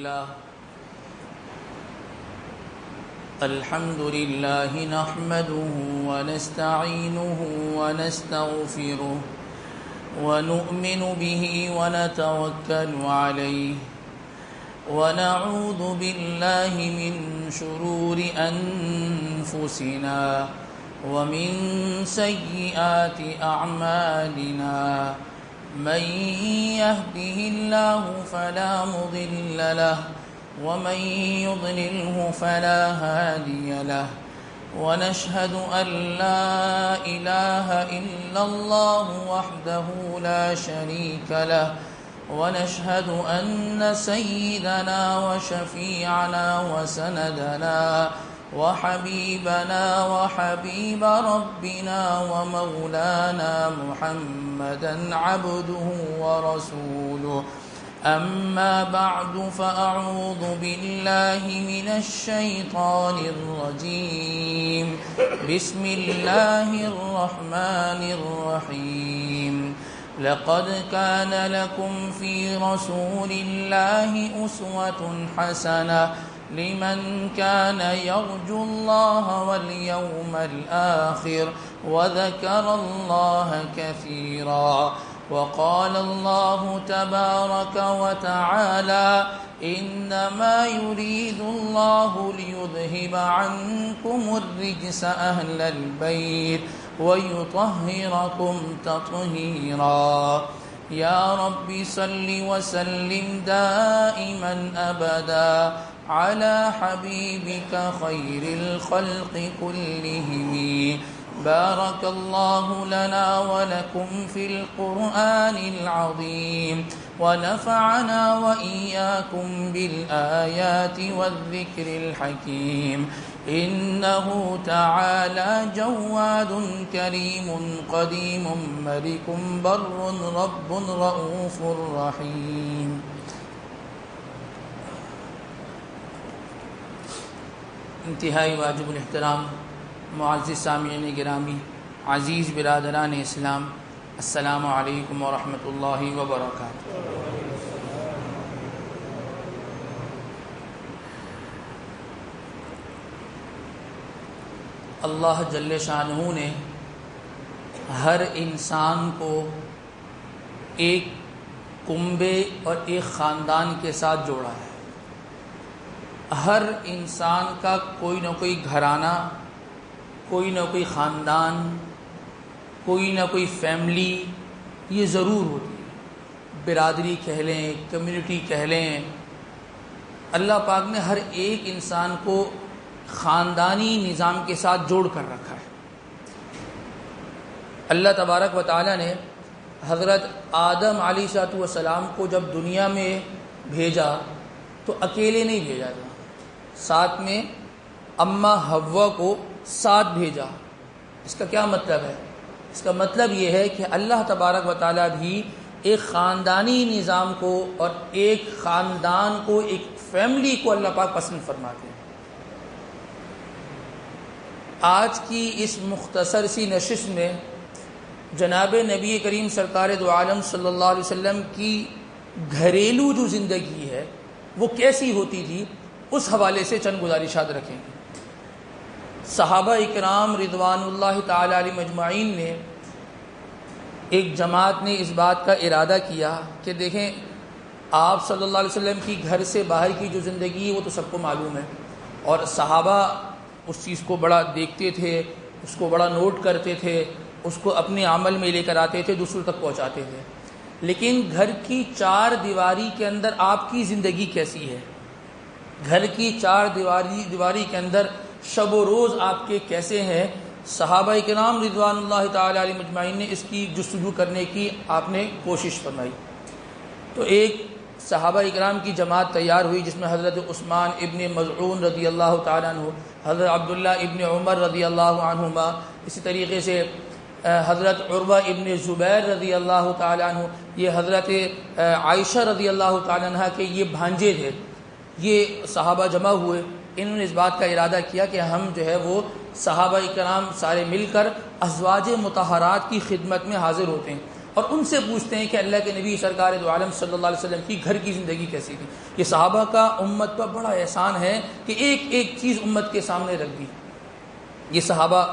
لله نحمده ونستعينه ونستغفره ونؤمن به ونتوكل عليه ونعوذ بالله من شرور أنفسنا ومن سيئات أعمالنا من يهده الله فلا مضل له ومن يضلله فلا هادي له ونشهد أن لا إله إلا الله وحده لا شريك له ونشهد أن سيدنا وشفيعنا وسندنا وحبيبنا وحبيب ربنا ومولانا محمدا عبده ورسوله أما بعد فأعوذ بالله من الشيطان الرجيم بسم الله الرحمن الرحيم لقد كان لكم في رسول الله أسوة حسنة لمن كان يرجو الله واليوم الآخر وذكر الله كثيرا وقال الله تبارك وتعالى إنما يريد الله ليذهب عنكم الرجس أهل البيت ويطهركم تطهيرا يا رب صل وسلم دائما أبدا على حبيبك خير الخلق كلهم بارك الله لنا ولكم في القرآن العظيم ونفعنا وإياكم بالآيات والذكر الحكيم إنه تعالى جواد كريم قديم ملك بر رب رؤوف رحيم. انتہائی واجب الاحترام معزز سامعین گرامی، عزیز برادران اسلام، السلام علیکم ورحمۃ اللہ وبرکاتہ۔ اللہ جل شانہ نے ہر انسان کو ایک کنبے اور ایک خاندان کے ساتھ جوڑا ہے۔ ہر انسان کا کوئی نہ کوئی گھرانہ، کوئی نہ کوئی خاندان، کوئی نہ کوئی فیملی یہ ضرور ہوتی ہے، برادری کہہ لیں، کمیونٹی کہہ لیں۔ اللہ پاک نے ہر ایک انسان کو خاندانی نظام کے ساتھ جوڑ کر رکھا ہے۔ اللہ تبارک و تعالی نے حضرت آدم علیہ السلام کو جب دنیا میں بھیجا تو اکیلے نہیں بھیجا تھا، ساتھ میں اماں حوا کو ساتھ بھیجا۔ اس کا کیا مطلب ہے؟ اس کا مطلب یہ ہے کہ اللہ تبارک و تعالیٰ بھی ایک خاندانی نظام کو اور ایک خاندان کو، ایک فیملی کو اللہ پاک پسند فرماتے ہیں۔ آج کی اس مختصر سی نشست میں جناب نبی کریم سرکار دو عالم صلی اللہ علیہ وسلم کی گھریلو جو زندگی ہے وہ کیسی ہوتی تھی، اس حوالے سے چند گزارشات رکھیں گے۔ صحابہ اکرام رضوان اللہ تعالی علیہم اجمعین نے ایک جماعت نے اس بات کا ارادہ کیا کہ دیکھیں آپ صلی اللہ علیہ وسلم کی گھر سے باہر کی جو زندگی ہے وہ تو سب کو معلوم ہے، اور صحابہ اس چیز کو بڑا دیکھتے تھے، اس کو بڑا نوٹ کرتے تھے، اس کو اپنے عمل میں لے کر آتے تھے، دوسروں تک پہنچاتے تھے۔ لیکن گھر کی چار دیواری کے اندر آپ کی زندگی کیسی ہے؟ گھر کی چار دیواری کے اندر شب و روز آپ کے کیسے ہیں؟ صحابہ کرام رضوان اللہ تعالی علیہم اجمعین نے اس کی جستجو کرنے کی آپ نے کوشش فرمائی۔ تو ایک صحابہ اکرام کی جماعت تیار ہوئی جس میں حضرت عثمان ابن مظعون رضی اللہ تعالیٰ عنہ، حضرت عبداللہ ابن عمر رضی اللہ عنہما، اسی طریقے سے حضرت عروہ ابن زبیر رضی اللہ تعالیٰ عنہ، یہ حضرت عائشہ رضی اللہ تعالیٰ عنہ کے یہ بھانجے تھے۔ یہ صحابہ جمع ہوئے، انہوں نے اس بات کا ارادہ کیا کہ ہم جو ہے وہ صحابہ کرام سارے مل کر ازواج مطہرات کی خدمت میں حاضر ہوتے ہیں، اور ان سے پوچھتے ہیں کہ اللہ کے نبی سرکار دو عالم صلی اللہ علیہ وسلم کی گھر کی زندگی کیسی تھی۔ یہ صحابہ کا امت پر بڑا احسان ہے کہ ایک ایک چیز امت کے سامنے رکھ دی۔ یہ صحابہ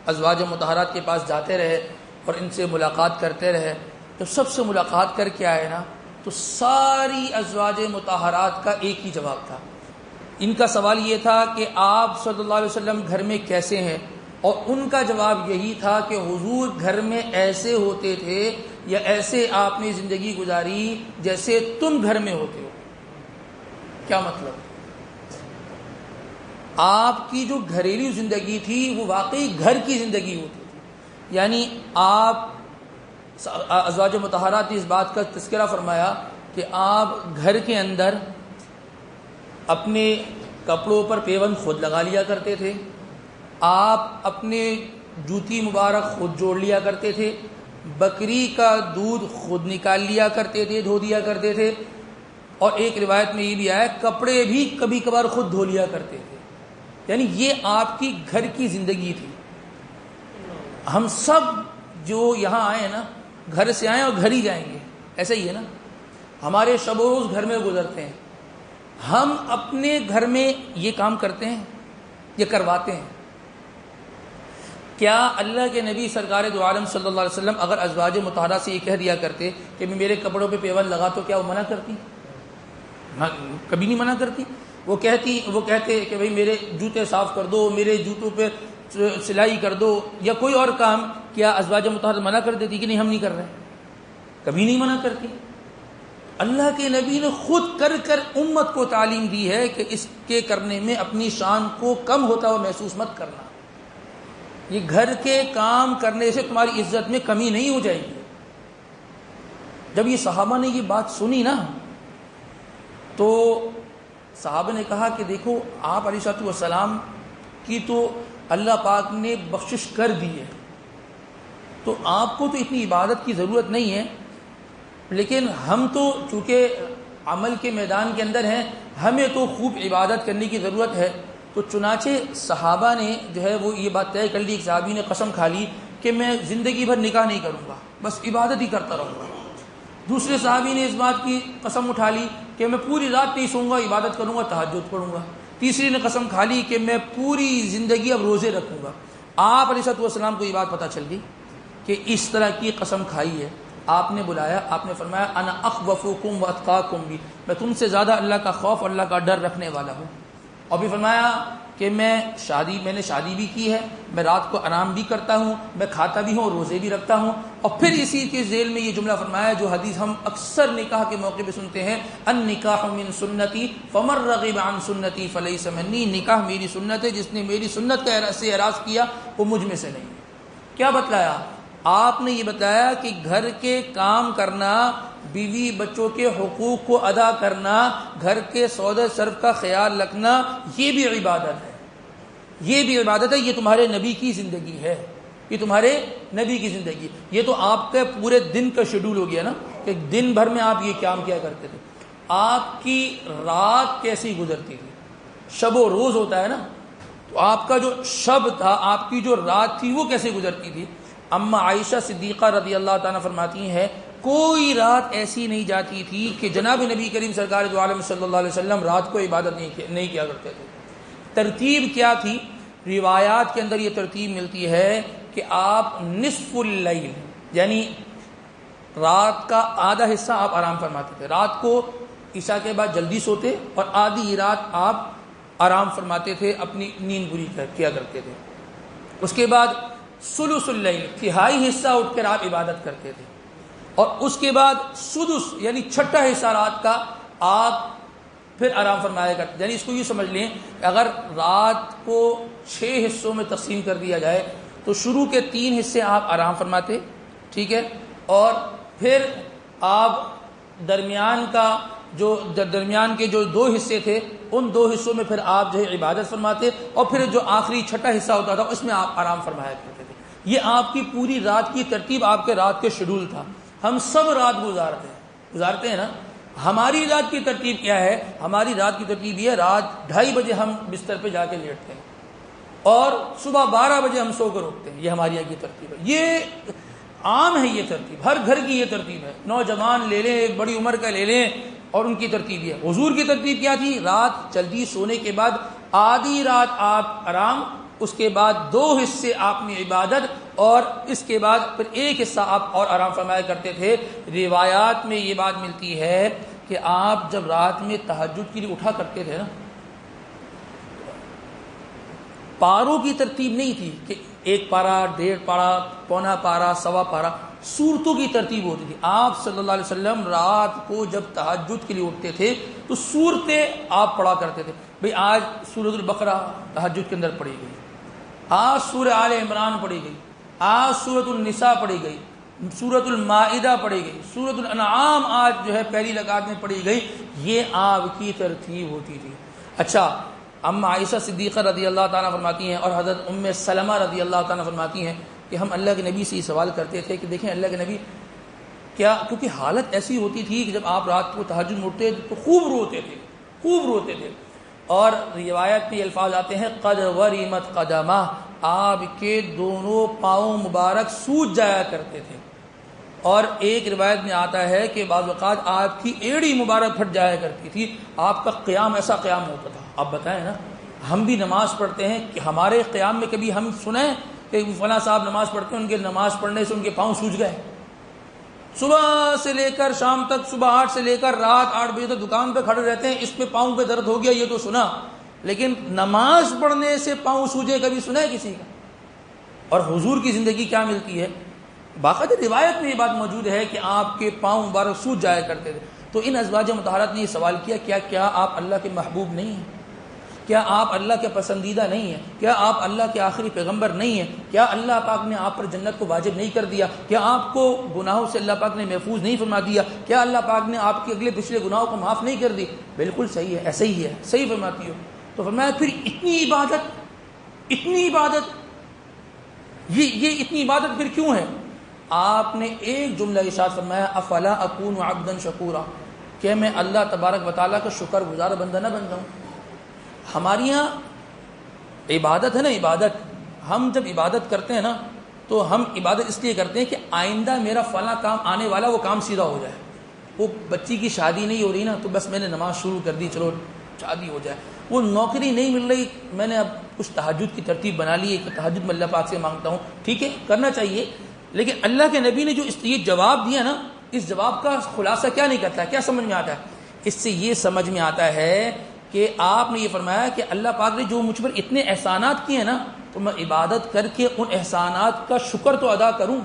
ازواج مطہرات کے پاس جاتے رہے اور ان سے ملاقات کرتے رہے۔ جب سب سے ملاقات کر کے آئے نا تو ساری ازواج مطہرات کا ایک ہی جواب تھا۔ ان کا سوال یہ تھا کہ آپ صلی اللہ علیہ وسلم گھر میں کیسے ہیں، اور ان کا جواب یہی تھا کہ حضور گھر میں ایسے ہوتے تھے یا ایسے آپ نے زندگی گزاری جیسے تم گھر میں ہوتے ہو۔ کیا مطلب؟ آپ کی جو گھریلو زندگی تھی وہ واقعی گھر کی زندگی ہوتی تھی، یعنی آپ ازواج مطہرات نے اس بات کا تذکرہ فرمایا کہ آپ گھر کے اندر اپنے کپڑوں پر پیوند خود لگا لیا کرتے تھے، آپ اپنے جوتی مبارک خود جوڑ لیا کرتے تھے، بکری کا دودھ خود نکال لیا کرتے تھے، دھو دیا کرتے تھے، اور ایک روایت میں یہ بھی آیا کپڑے بھی کبھی کبھار خود دھو لیا کرتے تھے۔ یعنی یہ آپ کی گھر کی زندگی تھی۔ ہم سب جو یہاں آئے ہیں نا گھر سے آئے اور گھر ہی جائیں گے، ایسا ہی ہے نا۔ ہمارے شب و روز گھر میں گزرتے ہیں، ہم اپنے گھر میں یہ کام کرتے ہیں، یہ کرواتے ہیں۔ کیا اللہ کے نبی سرکار دو عالم صلی اللہ علیہ وسلم اگر ازواج مطہرہ سے یہ کہہ دیا کرتے کہ میں میرے کپڑوں پہ پیوند لگا تو کیا وہ منع کرتی؟ کبھی نہیں منع کرتی۔ وہ کہتے کہ بھئی میرے جوتے صاف کر دو، میرے جوتوں پہ سلائی کر دو، یا کوئی اور کام، کیا ازواج مطہرہ منع کر دیتی کہ نہیں ہم نہیں کر رہے؟ کبھی نہیں منع کرتی۔ اللہ کے نبی نے خود کر کر امت کو تعلیم دی ہے کہ اس کے کرنے میں اپنی شان کو کم ہوتا ہوا محسوس مت کرنا۔ یہ گھر کے کام کرنے سے تمہاری عزت میں کمی نہیں ہو جائے گی۔ جب یہ صحابہ نے یہ بات سنی نا تو صحابہ نے کہا کہ دیکھو آپ علیہ السلام کی تو اللہ پاک نے بخشش کر دی ہے، تو آپ کو تو اتنی عبادت کی ضرورت نہیں ہے، لیکن ہم تو چونکہ عمل کے میدان کے اندر ہیں، ہمیں تو خوب عبادت کرنے کی ضرورت ہے۔ تو چنانچہ صحابہ نے جو ہے وہ یہ بات طے کر لی، ایک صحابی نے قسم کھا لی کہ میں زندگی بھر نکاح نہیں کروں گا، بس عبادت ہی کرتا رہوں گا۔ دوسرے صحابی نے اس بات کی قسم اٹھا لی کہ میں پوری رات نہیں سوؤں گا، عبادت کروں گا، تہجد پڑھوں گا۔ تیسری نے قسم کھا لی کہ میں پوری زندگی اب روزے رکھوں گا۔ آپ علیہ السلام کو یہ بات پتہ چل گئی کہ اس طرح کی قسم کھائی ہے۔ آپ نے بلایا، آپ نے فرمایا انا اخوفکم واتقاکم بھی، میں تم سے زیادہ اللہ کا خوف، اللہ کا ڈر رکھنے والا ہوں۔ اور بھی فرمایا کہ میں نے شادی بھی کی ہے، میں رات کو آرام بھی کرتا ہوں، میں کھاتا بھی ہوں اور روزے بھی رکھتا ہوں۔ اور پھر اسی کے ذیل میں یہ جملہ فرمایا جو حدیث ہم اکثر نکاح کے موقع پہ سنتے ہیں، النکاح من سنتی فمن رغب عن سنتی فلیس منی، نکاح میری سنت ہے، جس نے میری سنت کا سے اعراض کیا وہ مجھ میں سے نہیں۔ کیا بتلایا؟ آپ نے یہ بتایا کہ گھر کے کام کرنا، بیوی بچوں کے حقوق کو ادا کرنا، گھر کے سودا صرف کا خیال رکھنا، یہ بھی عبادت ہے، یہ بھی عبادت ہے۔ یہ تمہارے نبی کی زندگی ہے، یہ تمہارے نبی کی زندگی۔ یہ تو آپ کے پورے دن کا شیڈول ہو گیا نا کہ دن بھر میں آپ یہ کام کیا کرتے تھے۔ آپ کی رات کیسی گزرتی تھی؟ شب و روز ہوتا ہے نا، تو آپ کا جو شب تھا، آپ کی جو رات تھی وہ کیسے گزرتی تھی؟ اما عائشہ صدیقہ رضی اللہ تعالیٰ فرماتی ہیں کوئی رات ایسی نہیں جاتی تھی کہ جناب نبی کریم سرکار دو عالم صلی اللہ علیہ وسلم رات کو عبادت نہیں کیا کرتے تھے۔ ترتیب کیا تھی؟ روایات کے اندر یہ ترتیب ملتی ہے کہ آپ نصف اللیل یعنی رات کا آدھا حصہ آپ آرام فرماتے تھے، رات کو عشاء کے بعد جلدی سوتے، اور آدھی رات آپ آرام فرماتے تھے، اپنی نیند پوری کیا کرتے تھے۔ اس کے بعد ثلث اللیل تہائی حصہ اٹھ کر آپ عبادت کرتے تھے، اور اس کے بعد سدس یعنی چھٹا حصہ رات کا آپ پھر آرام فرمایا کرتے۔ یعنی اس کو یہ سمجھ لیں کہ اگر رات کو 6 حصوں میں تقسیم کر دیا جائے تو شروع کے 3 حصے آپ آرام فرماتے، ٹھیک ہے، اور پھر آپ درمیان کے جو 2 حصے تھے ان 2 حصوں میں پھر آپ جو ہے عبادت فرماتے، اور پھر جو آخری چھٹا حصہ ہوتا تھا اس میں آپ آرام فرمایا کرتے تھے۔ یہ آپ کی پوری رات کی ترتیب، آپ کے رات کے شیڈول تھا۔ ہم سب رات گزارتے ہیں نا۔ ہماری رات کی ترتیب کیا ہے؟ ہماری رات کی ترتیب یہ ہے، رات 2:30 بجے ہم بستر پہ جا کے لیٹتے ہیں اور صبح 12 بجے ہم سو کر اٹھتے ہیں۔ یہ ہماری یہاں کی ترتیب ہے۔ یہ عام ہے یہ ترتیب، ہر گھر کی یہ ترتیب ہے، نوجوان لے لیں، بڑی عمر کا لے لیں، اور ان کی ترتیب یہ ہے۔ حضور کی ترتیب کیا تھی؟ رات جلدی سونے کے بعد آدھی رات آپ آرام، اس کے بعد 2 حصے آپ نے عبادت، اور اس کے بعد پھر 1 حصہ آپ اور آرام فرمایا کرتے تھے۔ روایات میں یہ بات ملتی ہے کہ آپ جب رات میں تہجد کے لیے اٹھا کرتے تھے نا، پاروں کی ترتیب نہیں تھی کہ 1 پارا، 1.5 پارا، پونا پارا، سوا پارا، سورتوں کی ترتیب ہوتی تھی۔ آپ صلی اللہ علیہ وسلم رات کو جب تہجد کے لیے اٹھتے تھے تو سورتیں آپ پڑھا کرتے تھے۔ بھئی آج سورۃ البقرہ تہجد کے اندر پڑھی گئی، آج سورہ آل عمران پڑھی گئی، آج سورۃ النساء پڑھی گئی، سورۃ المائدہ پڑھی گئی، سورۃ الانعام آج جو ہے پہلی رکعت میں پڑھی گئی۔ یہ آپ کی ترتیب ہوتی تھی۔ اچھا، اما عائشہ صدیقہ رضی اللہ تعالیٰ فرماتی ہیں اور حضرت ام سلمہ رضی اللہ تعالیٰ فرماتی ہیں کہ ہم اللہ کے نبی سے یہ سوال کرتے تھے کہ دیکھیں اللہ کے نبی کیا، کیونکہ حالت ایسی ہوتی تھی کہ جب آپ رات کو تہجد میں اٹھتے تو خوب روتے تھے، اور روایت میں الفاظ آتے ہیں قد ورمت قدمہ، آپ کے دونوں پاؤں مبارک سوج جایا کرتے تھے، اور ایک روایت میں آتا ہے کہ بعض اوقات آپ کی ایڑی مبارک پھٹ جایا کرتی تھی۔ آپ کا قیام ایسا قیام ہوتا تھا۔ آپ بتائیں نا، ہم بھی نماز پڑھتے ہیں کہ ہمارے قیام میں کبھی ہم سنیں کہ فلاں صاحب نماز پڑھتے ہیں ان کے نماز پڑھنے سے ان کے پاؤں سوج گئے؟ صبح سے لے کر شام تک، صبح 8 سے لے کر رات 8 بجے تک دکان پہ کھڑے رہتے ہیں، اس پہ پاؤں پہ درد ہو گیا یہ تو سنا، لیکن نماز پڑھنے سے پاؤں سوجے کبھی سنا ہے کسی کا؟ اور حضور کی زندگی کیا ملتی ہے؟ باقاعدہ روایت میں یہ بات موجود ہے کہ آپ کے پاؤں مبارک سوج جایا کرتے تھے۔ تو ان ازواج مطہرات نے یہ سوال کیا کیا آپ اللہ کے محبوب نہیں ہیں؟ کیا آپ اللہ کے پسندیدہ نہیں ہیں؟ کیا آپ اللہ کے آخری پیغمبر نہیں ہیں؟ کیا اللہ پاک نے آپ پر جنت کو واجب نہیں کر دیا؟ کیا آپ کو گناہوں سے اللہ پاک نے محفوظ نہیں فرما دیا؟ کیا اللہ پاک نے آپ کے اگلے پچھلے گناہوں کو معاف نہیں کر دی؟ بالکل صحیح ہے، ایسے ہی ہے، صحیح فرماتی ہو۔ تو فرمایا پھر اتنی عبادت یہ اتنی عبادت پھر کیوں ہے؟ آپ نے ایک جملہ ارشاد فرمایا افلا اکون عبدا شکورا، کہ میں اللہ تبارک و تعالیٰ کا شکر گزار بندہ نہ بن جاؤں۔ ہماری یہاں عبادت ہے نا، عبادت، ہم جب عبادت کرتے ہیں نا تو ہم عبادت اس لیے کرتے ہیں کہ آئندہ میرا فلاں کام آنے والا وہ کام سیدھا ہو جائے۔ وہ بچی کی شادی نہیں ہو رہی نا تو بس میں نے نماز شروع کر دی، چلو شادی ہو جائے۔ وہ نوکری نہیں مل رہی، میں نے اب کچھ تہجد کی ترتیب بنا لی ہے کہ تہجد میں اللہ پاک سے مانگتا ہوں، ٹھیک ہے کرنا چاہیے، لیکن اللہ کے نبی نے جو یہ جواب دیا نا، اس جواب کا خلاصہ کیا نہیں کرتا ہے، کیا سمجھ میں آتا ہے؟ اس سے یہ سمجھ میں آتا ہے کہ آپ نے یہ فرمایا کہ اللہ پاک نے جو مجھ پر اتنے احسانات کیے ہیں نا، تو میں عبادت کر کے ان احسانات کا شکر تو ادا کروں۔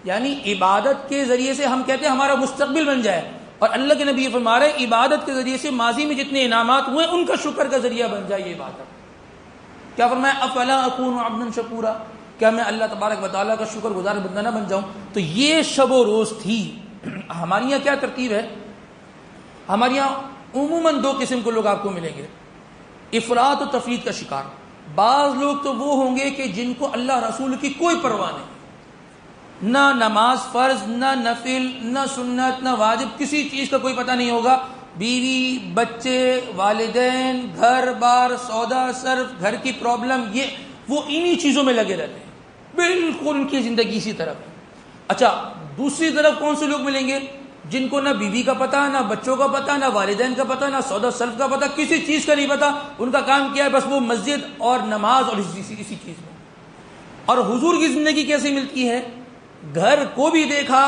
یعنی عبادت کے ذریعے سے ہم کہتے ہیں ہمارا مستقبل بن جائے، اور اللہ کے نبی یہ فرما رہے ہیں عبادت کے ذریعے سے ماضی میں جتنے انعامات ہوئے ان کا شکر کا ذریعہ بن جائے یہ عبادت۔ کیا فرمایا افلا اکون عبدا شکورا، کیا میں اللہ تبارک و تعالیٰ کا شکر گزار بندہ نہ بن جاؤں؟ تو یہ شب و روز تھی۔ ہمارے یہاں کیا ترتیب ہے؟ ہمارے یہاں عموماً 2 قسم کے لوگ آپ کو ملیں گے، افراط و تفریط کا شکار۔ بعض لوگ تو وہ ہوں گے کہ جن کو اللہ رسول کی کوئی پرواہ نہیں، نہ نماز فرض، نہ نفل، نہ سنت، نہ واجب، کسی چیز کا کوئی پتہ نہیں ہوگا، بیوی، بچے، والدین، گھر بار، سودا صرف، گھر کی پرابلم، یہ وہ انہی چیزوں میں لگے رہتے ہیں، بالکل ان کی زندگی اسی طرف ہے۔ اچھا، دوسری طرف کون سے لوگ ملیں گے؟ جن کو نہ بیوی کا پتہ، نہ بچوں کا پتہ، نہ والدین کا پتہ، نہ سودا صرف کا پتہ، کسی چیز کا نہیں پتہ، ان کا کام کیا ہے؟ بس وہ مسجد اور نماز اور اسی چیز میں۔ اور حضور کی زندگی کیسے ملتی ہے؟ گھر کو بھی دیکھا،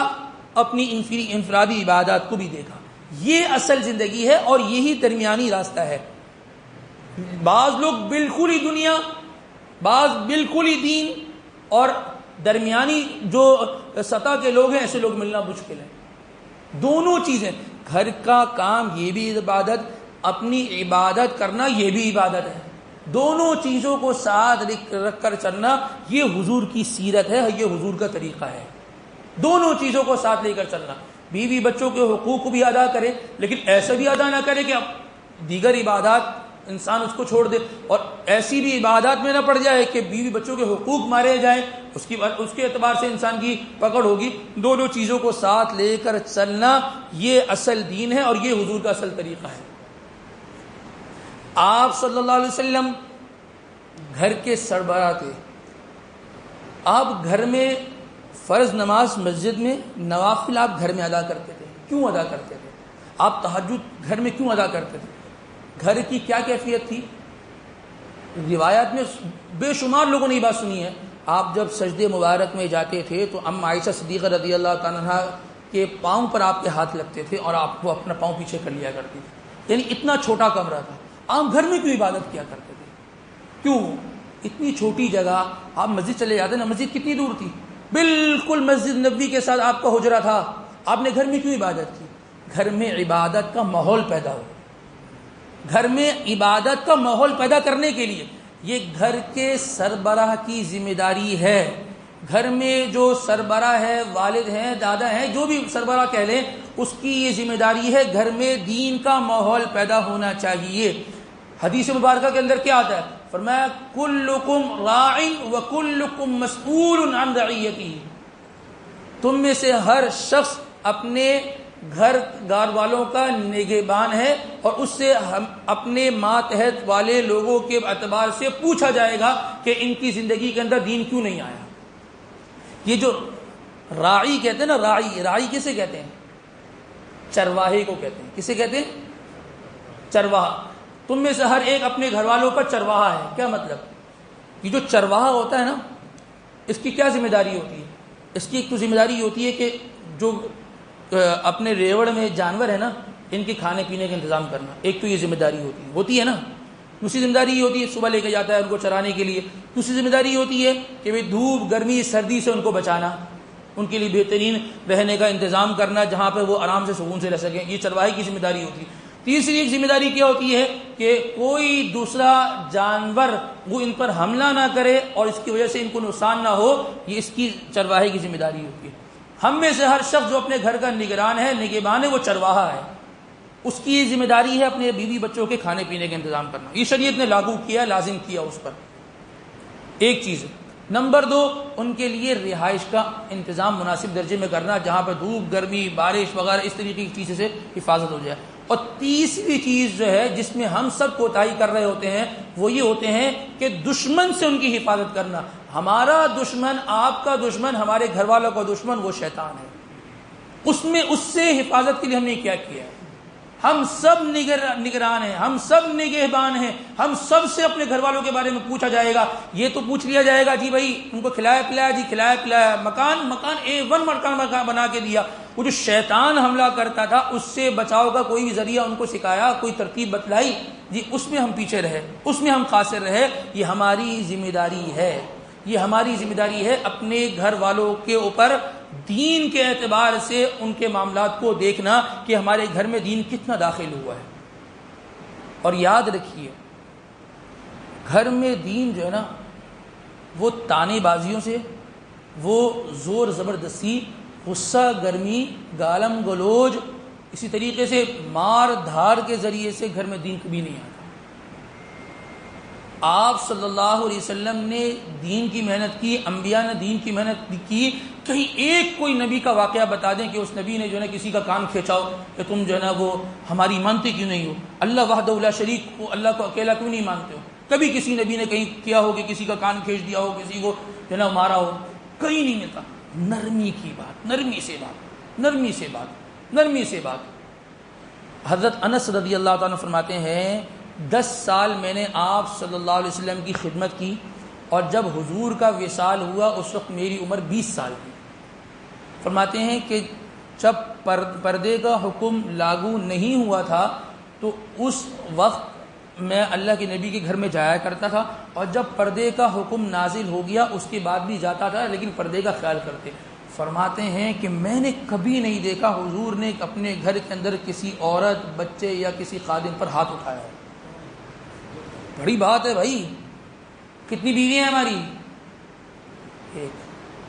اپنی انفرادی عبادات کو بھی دیکھا، یہ اصل زندگی ہے اور یہی درمیانی راستہ ہے۔ بعض لوگ بالکل ہی دنیا، بعض بالکل ہی دین، اور درمیانی جو سطح کے لوگ ہیں ایسے لوگ ملنا مشکل ہے۔ دونوں چیزیں، گھر کا کام یہ بھی عبادت، اپنی عبادت کرنا یہ بھی عبادت ہے، دونوں چیزوں کو ساتھ رکھ کر چلنا یہ حضور کی سیرت ہے، یہ حضور کا طریقہ ہے، دونوں چیزوں کو ساتھ لے کر چلنا۔ بیوی بچوں کے حقوق کو بھی ادا کرے، لیکن ایسا بھی ادا نہ کرے کہ اب دیگر عبادات انسان اس کو چھوڑ دے، اور ایسی بھی عبادات میں نہ پڑ جائے کہ بیوی بچوں کے حقوق مارے جائیں، اس کے اعتبار سے انسان کی پکڑ ہوگی۔ دونوں چیزوں کو ساتھ لے کر چلنا یہ اصل دین ہے اور یہ حضور کا اصل طریقہ ہے۔ آپ صلی اللہ علیہ وسلم گھر کے سربراہ تھے، آپ گھر میں فرض نماز مسجد میں، نوافل آپ گھر میں ادا کرتے تھے. کیوں ادا کرتے تھے؟ آپ تہجد گھر میں کیوں ادا کرتے تھے؟ گھر کی کیا کیفیت تھی؟ روایات میں بے شمار لوگوں نے یہ بات سنی ہے. آپ جب سجدے مبارک میں جاتے تھے تو عائشہ صدیقہ رضی اللہ تعالیٰ عنہ کے پاؤں پر آپ کے ہاتھ لگتے تھے اور آپ کو اپنا پاؤں پیچھے کر لیا کرتی تھی. یعنی اتنا چھوٹا کمرہ تھا. آپ گھر میں کیوں عبادت کیا کرتے تھے؟ کیوں؟ اتنی چھوٹی جگہ. آپ مسجد چلے جاتے نا، مسجد کتنی دور تھی؟ بالکل مسجد نبوی کے ساتھ آپ کا حجرہ تھا. آپ نے گھر میں کیوں عبادت کی؟ گھر میں عبادت کا ماحول پیدا ہو. گھر میں عبادت کا ماحول پیدا کرنے کے لیے یہ گھر کے سربراہ کی ذمہ داری ہے. گھر میں جو سربراہ ہے، والد ہیں، دادا ہیں، جو بھی سربراہ کہہ لیں، اس کی یہ ذمہ داری ہے. گھر میں دین کا ماحول پیدا ہونا چاہیے. حدیث مبارکہ کے اندر کیا آتا ہے؟ فرمایا کلکم راع وکلکم مسئول عن رعیتہ. تم میں سے ہر شخص اپنے گھر گار والوں کا نگہبان ہے اور اس سے ہم اپنے ماتحت والے لوگوں کے اعتبار سے پوچھا جائے گا کہ ان کی زندگی کے اندر دین کیوں نہیں آیا. یہ جو راعی کہتے ہیں نا، راعی کسے کہتے ہیں؟ چرواہے کو کہتے ہیں. کسے کہتے ہیں؟ چرواہا. تم میں سے ہر ایک اپنے گھر والوں کا چرواہا ہے. کیا مطلب؟ یہ جو چرواہا ہوتا ہے نا، اس کی کیا ذمہ داری ہوتی ہے؟ اس کی ایک تو ذمہ داری ہوتی ہے کہ جو اپنے ریوڑ میں جانور ہے نا، ان کے کھانے پینے کا انتظام کرنا. ایک تو یہ ذمہ داری ہوتی ہے نا. دوسری ذمہ داری یہ ہوتی ہے صبح لے کے جاتا ہے ان کو چرانے کے لیے. دوسری ذمہ داری یہ ہوتی ہے کہ بھئی دھوپ، گرمی، سردی سے ان کو بچانا، ان کے لیے بہترین رہنے کا انتظام کرنا جہاں پہ وہ آرام سے سکون سے رہ سکیں. یہ چرواہے کی ذمہ داری ہوتی ہے. تیسری ایک ذمہ داری کیا ہوتی ہے کہ کوئی دوسرا جانور وہ ان پر حملہ نہ کرے اور اس کی وجہ سے ان کو نقصان نہ ہو. یہ اس کی چرواہے کی ذمہ داری ہوتی ہے. ہم میں سے ہر شخص جو اپنے گھر کا نگران ہے، نگہبان ہے، وہ چرواہا ہے. اس کی یہ ذمہ داری ہے اپنے بیوی بچوں کے کھانے پینے کا انتظام کرنا. یہ شریعت نے لاگو کیا، لازم کیا اس پر. ایک چیز. نمبر 2، ان کے لیے رہائش کا انتظام مناسب درجے میں کرنا جہاں پہ دھوپ، گرمی، بارش وغیرہ اس طریقے کی چیزوں سے حفاظت ہو جائے. اور تیسری چیز جو ہے جس میں ہم سب کوتاہی کر رہے ہوتے ہیں وہ یہ ہوتے ہیں کہ دشمن سے ان کی حفاظت کرنا. ہمارا دشمن، آپ کا دشمن، ہمارے گھر والوں کا دشمن وہ شیطان ہے. اس سے حفاظت کے لیے ہم نے کیا کیا ہے؟ ہم سب نگران ہیں، ہم سب نگہبان ہیں. ہم سب سے اپنے گھر والوں کے بارے میں پوچھا جائے گا. یہ تو پوچھ لیا جائے گا جی بھائی ان کو کھلایا پلایا، جی کھلایا پلایا، مکان A1 مکان بنا کے دیا. وہ جو شیطان حملہ کرتا تھا اس سے بچاؤ کا کوئی بھی ذریعہ ان کو سکھایا، کوئی ترتیب بتلائی جی، اس میں ہم پیچھے رہے، اس میں ہم قاصر رہے. یہ ہماری ذمہ داری ہے. یہ ہماری ذمہ داری ہے اپنے گھر والوں کے اوپر دین کے اعتبار سے ان کے معاملات کو دیکھنا کہ ہمارے گھر میں دین کتنا داخل ہوا ہے. اور یاد رکھیے گھر میں دین جو ہے نا وہ تانے بازیوں سے، وہ زور زبردستی، غصہ گرمی، گالم گلوج، اسی طریقے سے مار دھار کے ذریعے سے گھر میں دین کبھی نہیں آتا. آپ صلی اللہ علیہ وسلم نے دین کی محنت کی، انبیاء نے دین کی محنت کی. کہیں ایک کوئی نبی کا واقعہ بتا دیں کہ اس نبی نے جو ہے نا کسی کا کان کھینچاؤ کہ تم جو ہے نا وہ ہماری مانتے کیوں نہیں ہو؟ اللہ وحدہ لا شریک کو، اللہ کو اکیلا کیوں نہیں مانتے ہو؟ کبھی کسی نبی نے کہیں کیا ہو کہ کسی کا کان کھینچ دیا ہو، کسی کو جو ہے نا مارا ہو؟ کہیں نہیں ملتا. نرمی کی بات، نرمی سے بات، نرمی سے بات، نرمی سے بات. حضرت انس رضی اللہ تعالیٰ فرماتے ہیں 10 سال میں نے آپ صلی اللہ علیہ وسلم کی خدمت کی اور جب حضور کا وصال ہوا اس وقت میری عمر 20 سال کی. فرماتے ہیں کہ جب پردے کا حکم لاگو نہیں ہوا تھا تو اس وقت میں اللہ کے نبی کے گھر میں جایا کرتا تھا، اور جب پردے کا حکم نازل ہو گیا اس کے بعد بھی جاتا تھا لیکن پردے کا خیال کرتے. فرماتے ہیں کہ میں نے کبھی نہیں دیکھا حضور نے اپنے گھر کے اندر کسی عورت، بچے یا کسی خادم پر ہاتھ اٹھایا ہے. بڑی بات ہے بھائی. کتنی بیوی ہیں ہماری؟ 1.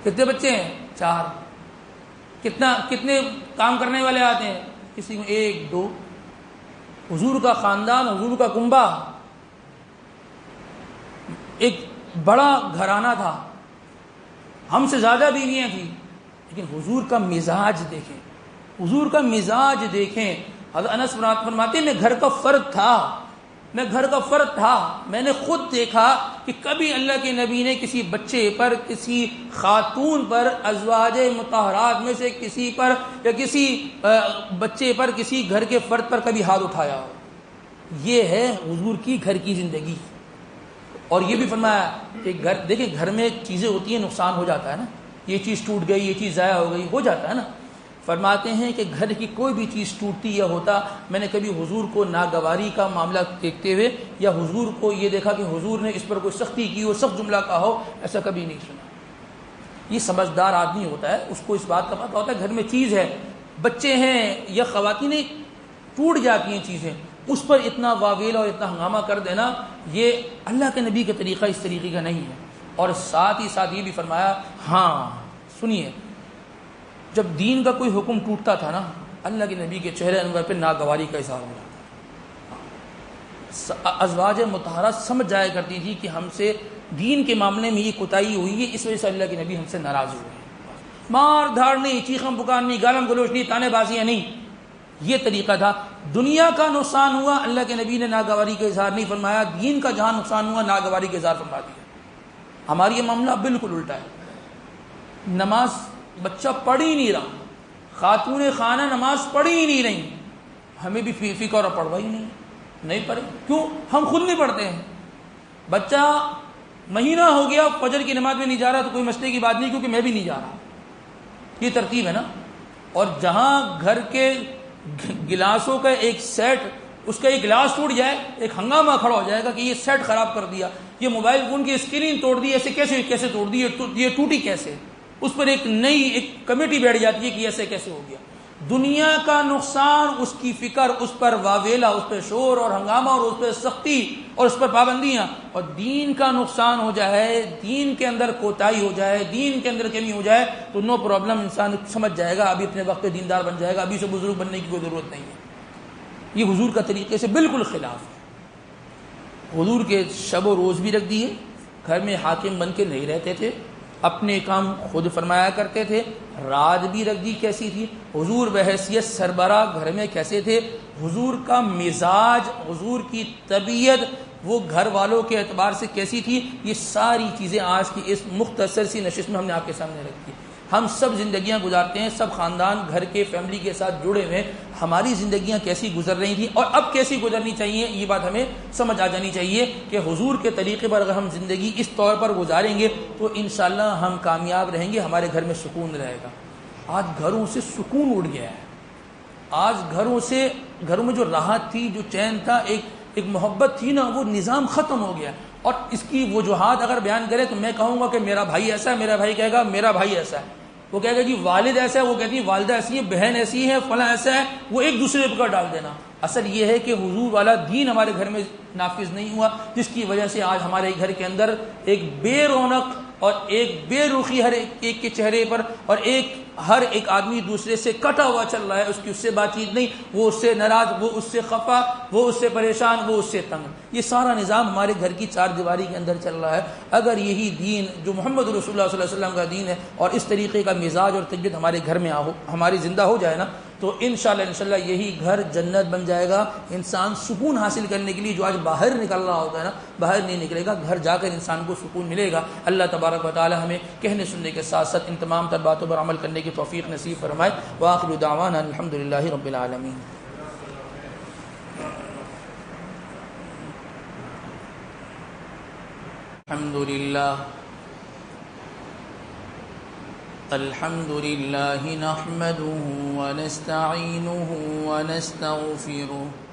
کتنے بچے ہیں؟ 4. کتنے کام کرنے والے آتے ہیں؟ کسی کو 1 2. حضور کا خاندان، حضور کا کنبہ ایک بڑا گھرانہ تھا. ہم سے زیادہ بیویاں تھیں لیکن حضور کا مزاج دیکھیں، حضور کا مزاج دیکھیں. حضرت انس فرماتے ہیں میں گھر کا فرد تھا، میں گھر کا فرد تھا. میں نے خود دیکھا کہ کبھی اللہ کے نبی نے کسی بچے پر، کسی خاتون پر، ازواج مطہرات میں سے کسی پر یا کسی بچے پر، کسی گھر کے فرد پر کبھی ہاتھ اٹھایا ہو۔ یہ ہے حضور کی گھر کی زندگی۔ اور یہ بھی فرمایا کہ گھر، دیکھیں گھر میں چیزیں ہوتی ہیں، نقصان ہو جاتا ہے نا، یہ چیز ٹوٹ گئی، یہ چیز ضائع ہو گئی، ہو جاتا ہے نا۔ فرماتے ہیں کہ گھر کی کوئی بھی چیز ٹوٹتی یا ہوتا، میں نے کبھی حضور کو ناگواری کا معاملہ دیکھتے ہوئے یا حضور کو یہ دیکھا کہ حضور نے اس پر کوئی سختی کی ہو، سخت جملہ کہا ہو، ایسا کبھی نہیں سنا۔ یہ سمجھدار آدمی ہوتا ہے، اس کو اس بات کا پتہ ہوتا ہے گھر میں چیز ہے، بچے ہیں یا خواتینیں، ٹوٹ جاتی ہیں چیزیں، اس پر اتنا واویلا اور اتنا ہنگامہ کر دینا، یہ اللہ کے نبی کا طریقہ اس طریقے کا نہیں ہے۔ اور ساتھ ہی ساتھ یہ بھی فرمایا، ہاں سنیے، جب دین کا کوئی حکم ٹوٹتا تھا نا، اللہ کے نبی کے چہرے انور پہ ناگواری کا اظہار ہو جاتا۔ ازواج مطہرات سمجھ جایا کرتی تھی کہ ہم سے دین کے معاملے میں یہ کوتاہی ہوئی ہے، اس وجہ سے اللہ کے نبی ہم سے ناراض ہوئے ہیں۔ مار دھاڑ نہیں، چیخم پکار نہیں، گالم گلوچ نہیں، تانے بازیاں نہیں، یہ طریقہ تھا۔ دنیا کا نقصان ہوا، اللہ کے نبی نے ناگواری کا اظہار نہیں فرمایا، دین کا جہاں نقصان ہوا ناگواری کا اظہار فرما دیا۔ ہماری یہ معاملہ بالکل الٹا ہے۔ نماز بچہ پڑھ ہی نہیں رہا، خاتون خانہ نماز پڑھ ہی نہیں رہی، ہمیں بھی فکر اور پڑھوا ہی نہیں پڑھے، کیوں؟ ہم خود نہیں پڑھتے ہیں۔ بچہ مہینہ ہو گیا فجر کی نماز میں نہیں جا رہا تو کوئی مسئلے کی بات نہیں، کیونکہ میں بھی نہیں جا رہا، یہ ترتیب ہے نا۔ اور جہاں گھر کے گلاسوں کا ایک سیٹ، اس کا ایک گلاس ٹوٹ جائے، ایک ہنگامہ کھڑا ہو جائے گا کہ یہ سیٹ خراب کر دیا، یہ موبائل فون کی اسکرین توڑ دی، ایسے کیسے توڑ دی، یہ ٹوٹی کیسے، اس پر ایک نئی ایک کمیٹی بیٹھ جاتی ہے کہ ایسے کیسے ہو گیا۔ دنیا کا نقصان، اس کی فکر، اس پر واویلا، اس پہ شور اور ہنگامہ اور اس پہ سختی اور اس پر پابندیاں، اور دین کا نقصان ہو جائے، دین کے اندر کوتاہی ہو جائے، دین کے اندر کمی ہو جائے تو نو پرابلم، انسان سمجھ جائے گا ابھی اپنے وقت دیندار بن جائے گا، ابھی سے بزرگ بننے کی کوئی ضرورت نہیں ہے۔ یہ حضور کا طریقے سے بالکل خلاف ہے۔ حضور کے شب و روز بھی رکھ دیے، گھر میں حاکم بن کے نہیں رہتے تھے، اپنے کام خود فرمایا کرتے تھے، رات بھی رکھ دی کیسی تھی، حضور بحیثیت سربراہ گھر میں کیسے تھے، حضور کا مزاج، حضور کی طبیعت وہ گھر والوں کے اعتبار سے کیسی تھی، یہ ساری چیزیں آج کی اس مختصر سی نشست میں ہم نے آپ کے سامنے رکھی۔ ہم سب زندگیاں گزارتے ہیں، سب خاندان گھر کے فیملی کے ساتھ جڑے ہوئے، ہماری زندگیاں کیسی گزر رہی تھیں اور اب کیسی گزرنی چاہیے، یہ بات ہمیں سمجھ آ جانی چاہیے کہ حضور کے طریقے پر اگر ہم زندگی اس طور پر گزاریں گے تو انشاءاللہ ہم کامیاب رہیں گے، ہمارے گھر میں سکون رہے گا۔ آج گھروں سے سکون اڑ گیا ہے، آج گھروں میں جو راحت تھی، جو چین تھا، ایک محبت تھی نا، وہ نظام ختم ہو گیا۔ اور اس کی وجوہات اگر بیان کرے تو میں کہوں گا کہ میرا بھائی ایسا ہے، میرا بھائی کہے گا میرا بھائی ایسا ہے، وہ کہے گا جی والد ایسا ہے، وہ کہتی ہے والدہ ایسی ہے، بہن ایسی ہے، فلاں ایسا ہے، وہ ایک دوسرے پر ڈال دینا۔ اصل یہ ہے کہ حضور والا دین ہمارے گھر میں نافذ نہیں ہوا، جس کی وجہ سے آج ہمارے گھر کے اندر ایک بے رونق اور ایک بے رخی ہر ایک کے چہرے پر، اور ہر ایک آدمی دوسرے سے کٹا ہوا چل رہا ہے، اس کی اس سے بات چیت نہیں، وہ اس سے ناراض، وہ اس سے خفا، وہ اس سے پریشان، وہ اس سے تنگ۔ یہ سارا نظام ہمارے گھر کی چار دیواری کے اندر چل رہا ہے۔ اگر یہی دین جو محمد رسول اللہ صلی اللہ علیہ وسلم کا دین ہے اور اس طریقے کا مزاج اور طبیعت ہمارے گھر میں ہماری زندہ ہو جائے نا، تو انشاءاللہ یہی گھر جنت بن جائے گا۔ انسان سکون حاصل کرنے کے لیے جو آج باہر نکل رہا ہوتا ہے نا، باہر نہیں نکلے گا، گھر جا کر انسان کو سکون ملے گا۔ اللہ تبارک و تعالی ہمیں کہنے سننے کے ساتھ ساتھ ان تمام تر باتوں پر عمل کرنے کی توفیق نصیب فرمائے۔ وآخر دعوانا الحمدللہ رب العالمین۔ الحمد لله نحمده ونستعينه ونستغفره